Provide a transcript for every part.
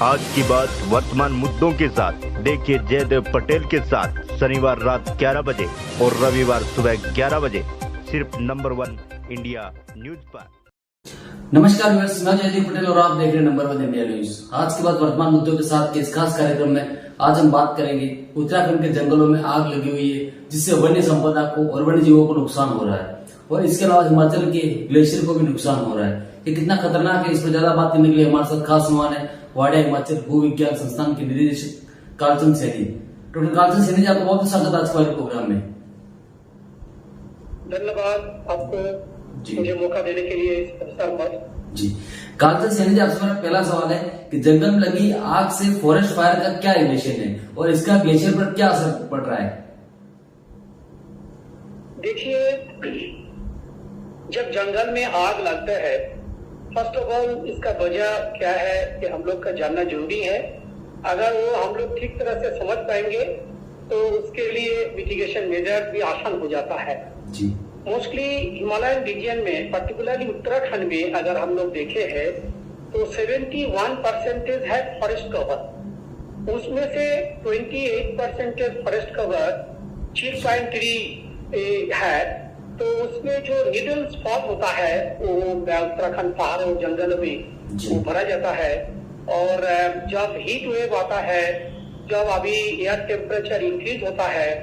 आज की बात वर्तमान मुद्दों के साथ देखिए जयदेव पटेल के साथ शनिवार रात 11 बजे और रविवार सुबह 11 बजे सिर्फ नंबर 1 इंडिया न्यूज पर। नमस्कार व्यूअर्स, मैं जयदेव पटेल और आप देख रहे हैं नंबर 1 इंडिया न्यूज। आज के बाद वर्तमान मुद्दों के साथ के इस खास कार्यक्रम में आज हम बात करेंगे उत्तराखंड के जंगलों में आग लगी हुई है, जिससे वन्य संपदा को और वन्य जीवों को नुकसान हो रहा है और इसके अलावा हिमाचल के ग्लेशियर को भी नुकसान हो रहा है। ये कितना खतरनाक है, इस पर ज्यादा बात करने के लिए हमारे साथ खास मेहमान है वाडिया हिमाचल भूविज्ञान संस्थान के निदेशक कालचंद सैनी। डॉक्टर कालचंद सैनी जी, आपको बहुत स्वागत आज के प्रोग्राम में। धन्यवाद आपको मुझे मौका देने के लिए इस अवसर पर। जी कालचंद सैनी जी, आपसे मेरा पहला सवाल है कि जंगल में लगी आग से फॉरेस्ट फायर का क्या रिलेशन है और इसका ग्लेशियर पर क्या असर पड़ रहा है? देखिए, जब जंगल में आग लगता है, फर्स्ट ऑफ ऑल इसका वजह क्या है कि हम लोग का जानना जरूरी है। अगर वो हम लोग ठीक तरह से समझ पाएंगे तो उसके लिए मिटिगेशन मेजर भी आसान हो जाता है। जी मोस्टली हिमालयन रीजन में, पर्टिकुलरली उत्तराखंड में अगर हम लोग देखे हैं तो 71% है फॉरेस्ट कवर। उसमें से 28% forest cover chief point tree है। तो उसमें जो नीडल स्पॉट होता है वो उत्तराखंड पहाड़ और जंगल में वो भरा जाता है। और जब हीट वेव आता है, जब अभी एयर टेम्परेचर इंक्रीज होता है,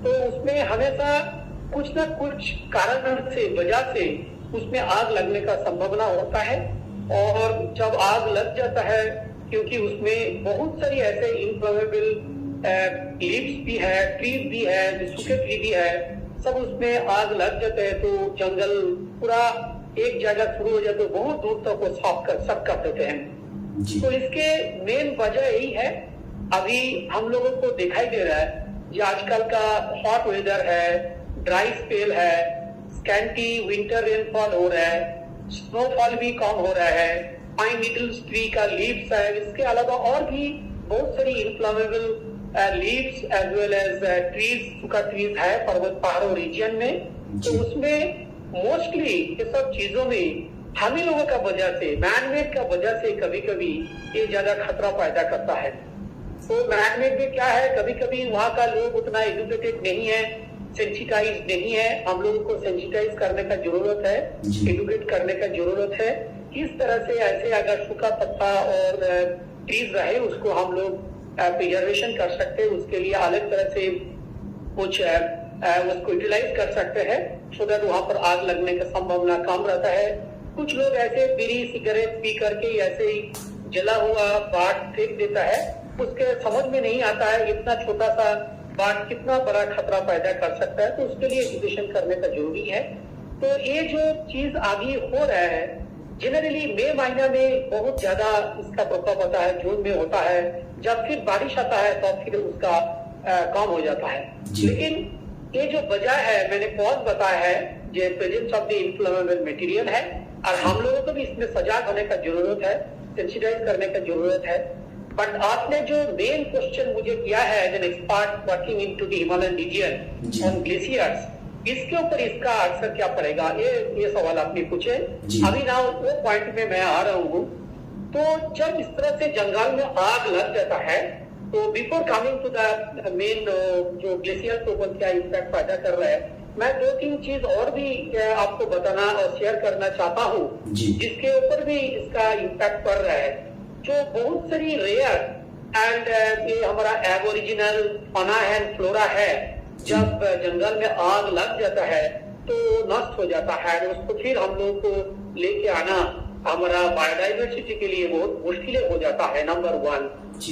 तो उसमें हमेशा कुछ न कुछ कारण से, वजह से उसमें आग लगने का संभावना होता है। और जब आग लग जाता है, क्योंकि उसमें बहुत सारी ऐसे इनफ्लेमेबल लीव्स भी है, ट्रीज भी है, सूखे ट्री भी है, सब उसमें आग लग जाते हैं। तो जंगल पूरा एक जगह शुरू हो जाते, बहुत दूर तक वो सब कर देते हैं। तो इसके मेन वजह यही है, अभी हम लोगों को दिखाई दे रहा है जो आजकल का हॉट वेदर है, ड्राई स्पेल है, स्कैंटी विंटर रेनफॉल हो रहा है, स्नोफॉल भी कम हो रहा है, पाइन नीडल्स ट्री का लीव्स है, इसके अलावा और भी बहुत सारी inflammable leaves as well as trees, सूखा ट्रीज है पर्वत पहाड़ों रीजन में। तो उसमें मोस्टली ये सब चीजों में हम ही लोगों का वजह से, मैनमेड का वजह से कभी कभी ये ज्यादा खतरा पैदा करता है। तो मैनमेड में क्या है, कभी कभी वहाँ का लोग उतना एजुकेटेड नहीं है, सेंसिटाइज नहीं है। हम लोगों को सेंसिटाइज करने का जरूरत है, एडुकेट करने का जरूरत है। किस तरह से ऐसे अगर सूखा पत्ता और ट्रीज रहे उसको हम लोग प्रिजर्वेशन कर सकते हैं, उसके लिए अलग तरह से कुछ उसको यूटिलाइज कर सकते हैं, सो दैट वहां पर आग लगने का संभावना कम रहता है। कुछ लोग ऐसे बीड़ी सिगरेट पी करके ऐसे ही जला हुआ बाट फेंक देता है, उसके समझ में नहीं आता है इतना छोटा सा बाट कितना बड़ा खतरा पैदा कर सकता है। तो उसके लिए एजुकेशन करने का जरूरी है। तो ये जो चीज अभी हो रहा है, जनरली मई महीना में बहुत ज्यादा इसका प्रकोप होता है, जून में होता है, जब फिर बारिश आता है तो फिर उसका कम हो जाता है। लेकिन ये जो वजह है, मैंने पॉज बताया है, जो presence of the inflammable material है, और हम लोगों को भी इसमें सजाग होने का जरूरत है, सेंसिटाइज करने का जरूरत है। बट आपने जो मेन क्वेश्चन मुझे किया है as an expert working into the Himalayan region on glaciers, इसके ऊपर इसका असर क्या पड़ेगा, ये सवाल आपने पूछे। अभी ना वो पॉइंट में मैं आ रहा हूँ। तो जब इस तरह से जंगल में आग लग जाता है, तो before coming to the main जो ग्लेशियर के ऊपर क्या इम्पैक्ट पैदा कर रहा है, मैं 2-3 चीज और भी आपको बताना और शेयर करना चाहता हूँ, जिसके ऊपर भी इसका इम्पैक्ट पड़ रहा है। जो बहुत सारी रेयर एंड ये हमारा एबोरिजिनल फौना एंड फ्लोरा है, जब जंगल में आग लग जाता है तो नष्ट हो जाता है। उसको फिर हम लोग को लेके आना हमारा बायोडाइवर्सिटी के लिए बहुत मुश्किल हो जाता है, नंबर 1।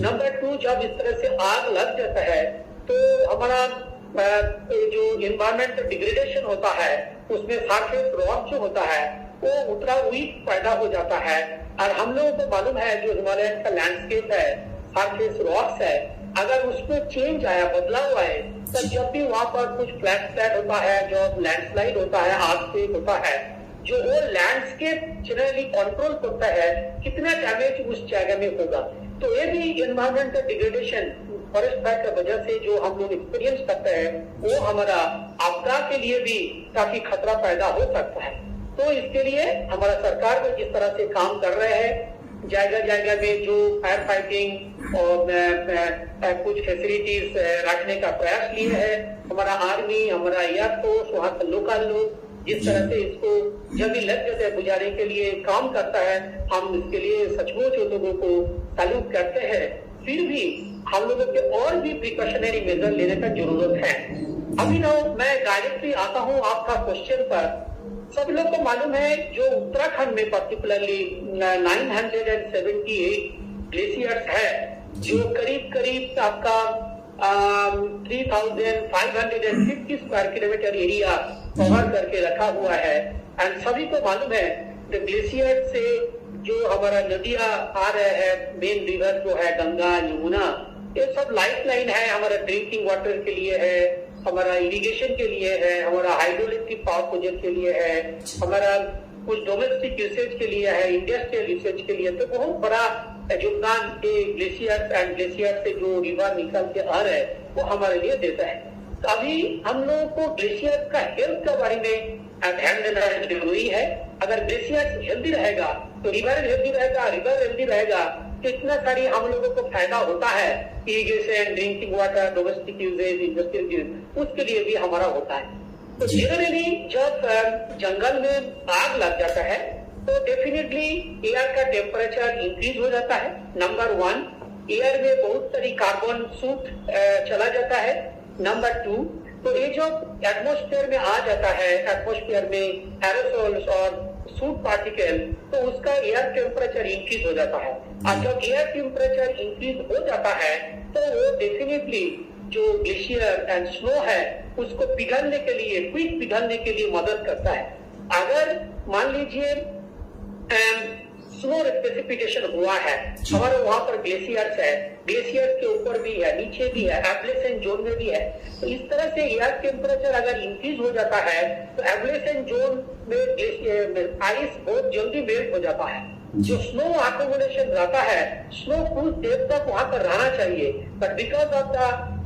नंबर 2, जब इस तरह से आग लग जाता है तो हमारा जो एनवायरमेंट डिग्रेडेशन होता है, उसमें सरफेस रॉक जो होता है वो उतना वीक पैदा हो जाता है। और हम लोगों को मालूम है जो हिमालय का लैंडस्केप है, सरफेस रॉक्स है, अगर उसमें चेंज आया, बदलाव आए, तो जब भी वहाँ पर कुछ फ्लैट होता है, जो लैंडस्लाइड होता है, आग होता है, जो वो लैंडस्केप जनरली कंट्रोल करता है कितना डैमेज उस जगह में होगा। तो ये भी एनवायरमेंटल डिग्रेडेशन फॉरेस्ट फायर की वजह से जो हम लोग एक्सपीरियंस करते हैं, वो हमारा आपदा के लिए भी काफी खतरा पैदा हो सकता है। तो इसके लिए हमारा सरकार भी जिस तरह से काम कर रहे हैं, जगह जगह में जो फायर फाइटिंग और कुछ फैसिलिटीज रखने का प्रयास किए हैं। हमारा आर्मी, हमारा एयरफोर्स, वहाँ का लोकल लोग जिस तरह से इसको जब भी लग जाते हैं बुझाने के लिए काम करता है, हम इसके लिए सचमुच उन लोगों को सैल्यूट करते हैं। फिर भी हम लोगों के और भी प्रिकॉशनरी मेजर लेने का जरूरत है। अभी ना मैं डायरेक्टली आता हूँ आपका क्वेश्चन पर। सब लोग को मालूम है जो उत्तराखंड में पर्टिकुलरली 978 ग्लेशियर्स है, जो करीब करीब आपका 3550 स्क्वायर किलोमीटर एरिया कवर करके रखा हुआ है। एंड सभी को मालूम है ग्लेशियर से जो हमारा नदियां आ रहे हैं, मेन रिवर जो है गंगा, यमुना, ये सब लाइफ लाइन है। हमारा ड्रिंकिंग वाटर के लिए है, हमारा इरिगेशन के लिए है, हमारा हाइड्रोइलेक्ट्रिक पावर प्रोजेक्ट के लिए है, हमारा कुछ डोमेस्टिक यूसेज के लिए है, इंडस्ट्रियल यूसेज के लिए। तो बहुत बड़ा योगदान ग्लेशियर एंड ग्लेशियर से जो रिवर निकल के आ रहा है वो हमारे लिए देता है। तो अभी हम लोगों को ग्लेशियर का हेल्थ के बारे में ध्यान देना जरूरी है। अगर ग्लेशियर हेल्दी रहेगा तो रिवर हेल्दी रहेगा, रिवर हेल्दी रहेगा तो इतना सारी हम लोगों को फायदा होता है। Irrigation, drinking water, domestic usages, industrial use, उसके लिए भी हमारा होता है। तो जनरली जब जंगल में आग लग जाता है तो डेफिनेटली एयर का टेम्परेचर इंक्रीज हो जाता है। नंबर 1, एयर में बहुत सारी कार्बन सूट चला जाता है। नंबर 2, तो ये जो एटमॉस्फेयर में आ जाता है, एटमॉस्फेयर में एरोसोल्स और सूट पार्टिकल, तो उसका एयर टेम्परेचर इंक्रीज हो जाता है। और जब एयर टेम्परेचर इंक्रीज हो जाता है तो वो डेफिनेटली जो ग्लेशियर एंड स्नो है उसको पिघलने के लिए, क्विक पिघलने के लिए मदद करता है। अगर मान लीजिए स्नो प्रेसिपिटेशन हुआ है, हमारे वहां पर ग्लेशियर्स है, ग्लेशियर्स के ऊपर भी है, नीचे भी है, एब्लेशन जोन में भी है। तो इस तरह से एयर टेम्परेचर अगर इंक्रीज हो जाता है तो एब्लेशन जोन में आइस बहुत जल्दी मेल्ट हो जाता है। जो स्नो अकोमोडेशन रहता है, स्नो कुछ देर तक वहां पर रहना चाहिए, but because of the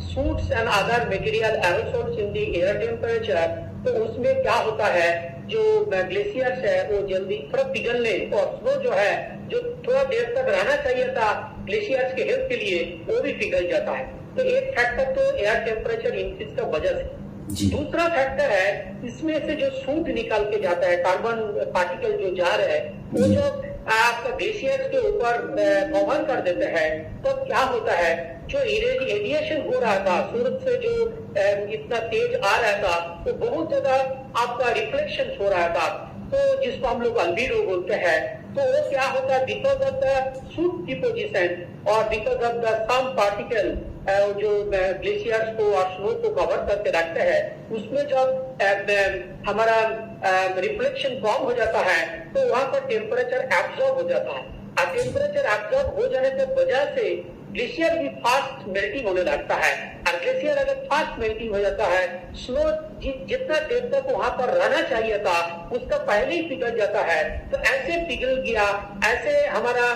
suits and other material aerosols in the air temperature, तो उसमें क्या होता है, जो ग्लेशियर्स है वो जल्दी थोड़ा पिघलने, और स्नो जो है जो थोड़ा देर तक रहना चाहिए था ग्लेशियर्स के हेल्थ के लिए, वो भी पिघल जाता है। तो एक फैक्टर तो एयर टेम्परेचर इंक्रीज का वजह से। दूसरा फैक्टर है इसमें से जो सूट निकाल के जाता है, कार्बन पार्टिकल जो जा रहे हैं, वो जो आपका ग्लेशियर्स के ऊपर कवर कर देते हैं, तो क्या होता है, जो रेडिएशन हो रहा था सूरज से, जो इतना तेज आ रहा था, तो बहुत ज्यादा आपका रिफ्लेक्शन हो रहा था, तो जिसको हम लोग अल्बेडो बोलते हैं। तो वो क्या होता है, because of the soot deposition और because of the some particle जो ग्लेशियर्स को और स्नो को कवर करके रखते हैं, उसमें जब हमारा रिफ्लेक्शन कम हो जाता है तो वहां पर टेम्परेचर एब्जॉर्ब हो जाता है। और टेम्परेचर एब्जॉर्ब हो जाने की वजह से ग्लेशियर भी फास्ट मेल्टिंग होने लगता है। और ग्लेशियर अगर फास्ट मेल्टिंग हो जाता है, स्नो जितना देर तक वहां पर रहना चाहिए था उसका पहले ही पिघल जाता है। तो ऐसे पिघल गया, ऐसे हमारा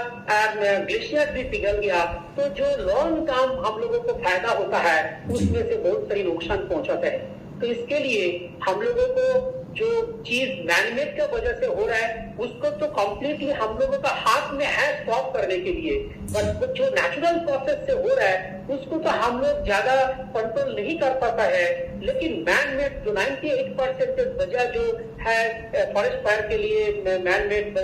ग्लेशियर भी पिघल गया, तो जो लॉन्ग टर्म हम लोगों को फायदा होता है उसमें से बहुत सारी नुकसान पहुंचाते हैं। तो इसके लिए हम लोगों को जो चीज मैनमेड की वजह से हो रहा है उसको तो कम्प्लीटली हम लोगों का हाथ में है स्टॉप करने के लिए, बट जो नेचुरल प्रोसेस से हो रहा है उसको तो हम लोग ज्यादा कंट्रोल नहीं कर पाता है। लेकिन मैनमेड जो 98% वजह जो है फॉरेस्ट फायर के लिए मैनमेड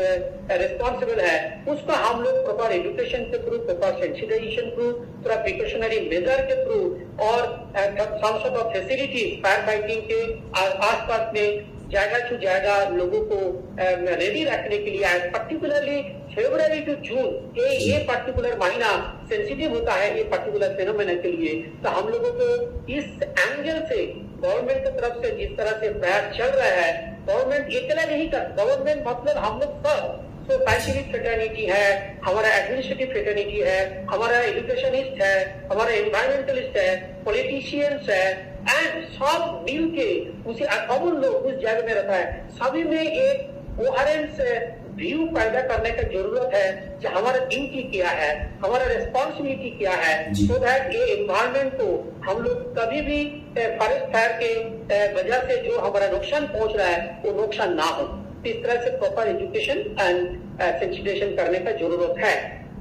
रिस्पॉन्सिबल है, उसको हम लोग प्रॉपर एजुकेशन के थ्रू, प्रॉपर सेंसिटाइजेशन थ्रू, थोड़ा प्रिकॉशनरी मेजर के थ्रू और some sort of facilities fire fighting के आसपास में जगह टू जगह लोगों को रेडी रखने के लिए, पर्टिकुलरली फरवरी टू जून ये पर्टिकुलर महीना सेंसिटिव होता है ये पर्टिकुलर फेनोमेना के लिए। तो हम लोगों को इस एंगल से गवर्नमेंट की तरफ से जिस तरह से प्रयास चल रहा है, गवर्नमेंट अकेला नहीं कर, गवर्नमेंट मतलब हम लोग सब, तो साइंटिफिक फ्रेटर्निटी है, हमारा एडमिनिस्ट्रेटिव फ्रेटर्निटी है, हमारा एजुकेशनिस्ट है, हमारा एनवायरमेंटलिस्ट है, पॉलिटिशियंस है, एंड सब मिल के उसे कॉमन लोग उस जगह में रहता है, सभी में एक कोहेरेंस व्यू पैदा करने की जरूरत है कि हमारा ड्यूटी क्या है, हमारा रिस्पॉन्सिबिलिटी क्या है, सो दैट ये एनवायरमेंट को हम लोग कभी भी फॉरेस्ट फायर के वजह से जो हमारा नुकसान पहुंच रहा है वो नुकसान ना हो। इस तरह से प्रॉपर एजुकेशन एंड सेंसिटाइजेशन करने का जरूरत है।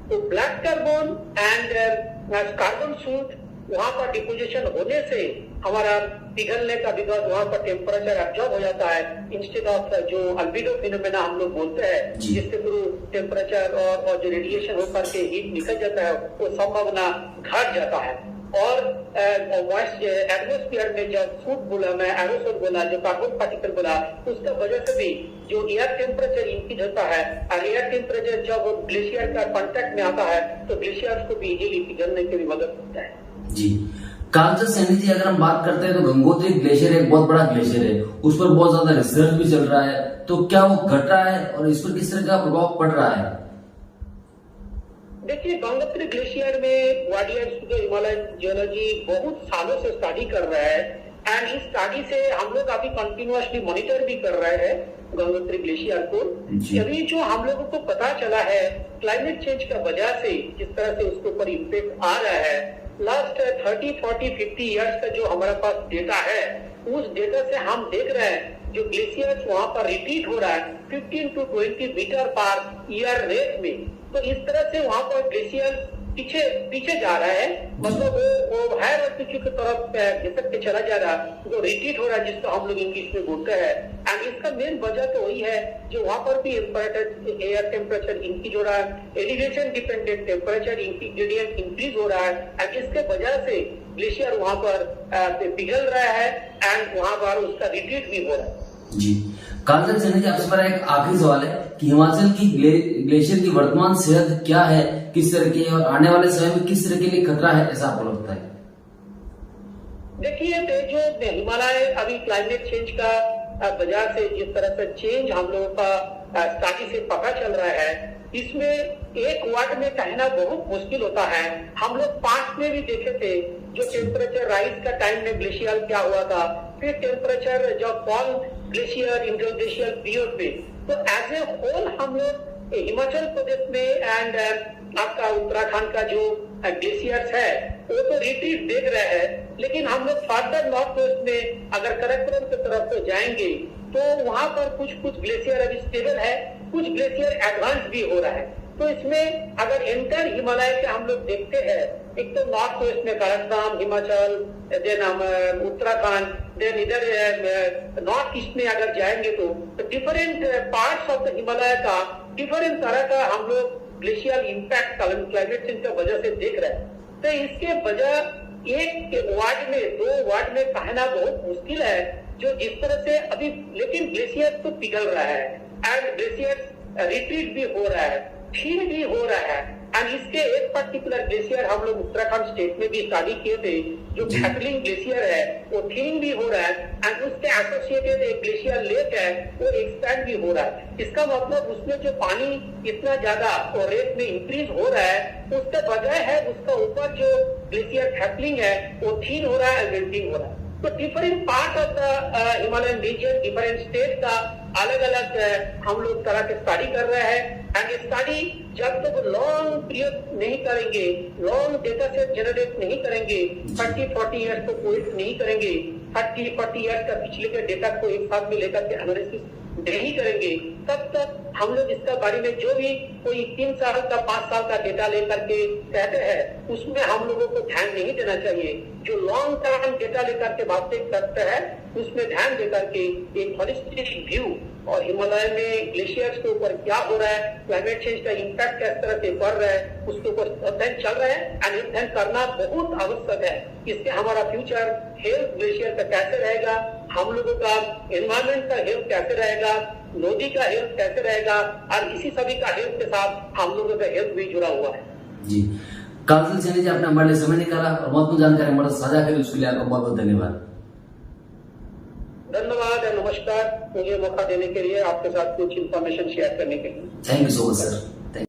तो black carbon and carbon suit वहां पर डिपोजिशन होने से हमारा पिघलने का, बिकॉज वहां पर टेम्परेचर एब्जॉर्ब हो जाता है इंस्टेड ऑफ जो अल्बिडो फिनोमेना हम लोग बोलते हैं, जिसके थ्रू टेम्परेचर और जो रेडिएशन होकर के हीट निकल जाता है वो संभावना घट जाता है। और एटमोस्फियर में जब फूड बोला, मैं एरोसोल बोला, जो कार्बन पार्टिकल बोला, उसका वजह से भी जो एयर टेम्परेचर इंक्रीज होता है, और एयर टेम्परेचर जब ग्लेशियर का कांटेक्ट में आता है तो ग्लेशियर को भी इजीली पिघलने की भी मदद होता है। जी कालचंद सैनी जी, अगर हम बात करते हैं तो गंगोत्री ग्लेशियर एक बहुत बड़ा ग्लेशियर है, उस पर बहुत ज्यादा रिसर्च भी चल रहा है, तो क्या वो घट रहा है और इस पर किस तरह का प्रभाव पड़ रहा है? देखिए, गंगोत्री ग्लेशियर में Wadia institute of Himalayan geology बहुत सालों से स्टडी कर रहा है, एंड इस स्टडी से हम लोग अभी कंटिन्यूअसली मॉनिटर भी कर रहे हैं गंगोत्री ग्लेशियर को। अभी जो हम लोगों को पता चला है क्लाइमेट चेंज का वजह से जिस तरह से उसके ऊपर इम्पैक्ट आ रहा है, लास्ट 30, 40, 50 इयर्स का जो हमारे पास डेटा है, उस डेटा से हम देख रहे हैं जो ग्लेशियर्स वहां पर रिपीट हो रहा है 15 to 20 metre per year rate में। तो इस तरह से वहां पर ग्लेशियर पीछे जा रहा है, मतलब वो हायर ऑल्टीट्यूड की तरफ घिसक के चला जा रहा है, जो रिपीट हो रहा है, जिसको हम लोग इंग्लिश में बोलते हैं। एंड इसका मेन वजह तो वही है जो वहां पर भी एयर टेम्परेचर इंक्रीज हो रहा है, elevation dependent temperature gradient increase हो रहा है, एंड इसके वजह से ग्लेशियर वहां पर पिघल रहा है एंड वहां पर उसका रिट्रीट भी हो रहा है। जी कालचंद सैनी जी, आपसे मेरा एक आखिरी सवाल है कि हिमाचल की ग्लेशियर की वर्तमान सेहत क्या है, किस तरह की, और आने वाले समय में किस तरह के लिए खतरा है, ऐसा आपको लगता है? देखिए, जो हिमालय अभी क्लाइमेट चेंज का वजह से जिस तरह से चेंज हम लोगों का स्टडी से पता चल रहा है, इसमें एक वर्ड में कहना बहुत मुश्किल होता है। हम लोग पास्ट में भी देखे थे जो टेम्परेचर राइज का टाइम में ग्लेशियर क्या हुआ था, फिर टेम्परेचर जब फॉल ग्लेशियर इंटरग्लेशियल पीरियड पे, तो एज ए होल हम लोग हिमाचल प्रदेश में एंड आपका उत्तराखंड का जो ग्लेशियर्स है वो तो रिट्रीट देख रहे हैं, लेकिन हम लोग फर्दर नॉर्थ वेस्ट में अगर कराकोरम की तरफ तो जाएंगे तो वहां पर कुछ ग्लेशियर अभी स्टेबल है, कुछ ग्लेशियर एडवांस भी हो रहा है। तो इसमें अगर एंटर हिमालय के हम लोग देखते हैं, एक तो नॉर्थ वेस्ट में काराकोरम, हिमाचल, देन हम उत्तराखंड, देन इधर नॉर्थ ईस्ट में अगर जाएंगे तो different parts of the Himalaya का डिफरेंट तरह का हम लोग ग्लेशियल इम्पैक्ट क्लाइमेट चेंज की वजह से देख रहे हैं। तो इसके वजह एक वर्ड में, दो वर्ड में कहना बहुत मुश्किल है जो जिस तरह से अभी, लेकिन ग्लेशियर तो पिघल रहा है एंड ग्लेशियर रिट्रीट भी हो रहा है, ठीक भी हो रहा है। एंड इसके एक पर्टिकुलर ग्लेशियर हम लोग उत्तराखंड स्टेट में भी स्टडी किए थे, जो खैटलिंग ग्लेशियर है, वो थिनिंग भी हो रहा है एंड उसके एसोसिएटेड एक ग्लेशियर लेक है वो एक्सपैंड भी हो रहा है। इसका मतलब उसमें जो पानी इतना ज्यादा और रेट में इंक्रीज हो रहा है, उसका वजह है उसका ऊपर जो ग्लेशियर खैटलिंग है वो थिन हो रहा है, मेल्टिंग हो रहा है। तो different part of the Himalayan region, different state का अलग अलग हम लोग तरह के स्टडी कर रहे हैं। एंड स्टडी जब तक लॉन्ग पीरियड नहीं करेंगे, लॉन्ग डेटा सेट जनरेट नहीं करेंगे, 30-40 ईयर्स को कोई नहीं करेंगे, 30-40 ईयर्स का पिछले के डेटा को एक साथ में लेकर के एनालिसिस नहीं करेंगे, तब तक हम लोग इसका बारे में जो भी कोई 3 साल का 5 साल का डेटा लेकर के कहते हैं उसमें हम लोगों को ध्यान नहीं देना चाहिए। जो लॉन्ग टर्म डेटा लेकर के बातें करते हैं उसमें ध्यान देकर के एक होलिस्टिक व्यू और हिमालय में ग्लेशियर्स के ऊपर क्या हो रहा है, क्लाइमेट चेंज का इम्पैक्ट किस तरह से बढ़ रहा है, उसके ऊपर अध्ययन चल रहा है एंड अध्ययन करना बहुत आवश्यक है। इससे हमारा फ्यूचर हेल्थ ग्लेशियर का कैसे रहेगा, हम लोगों का एनवायरमेंट का हेल्थ कैसे रहेगा, नदी का हेल्थ कैसे रहेगा, और इसी सभी का हेल्थ के साथ हम लोगों का हेल्थ भी जुड़ा हुआ है। जी कालचंद सैनी जी, आपने हमारे लिए समय निकाला और महत्वपूर्ण जानकारी हमारे साझा करी, उसके लिए आपका बहुत बहुत धन्यवाद। धन्यवाद और नमस्कार, मुझे मौका देने के लिए, आपके साथ कुछ इन्फॉर्मेशन शेयर करने के लिए। Thank you so much sir.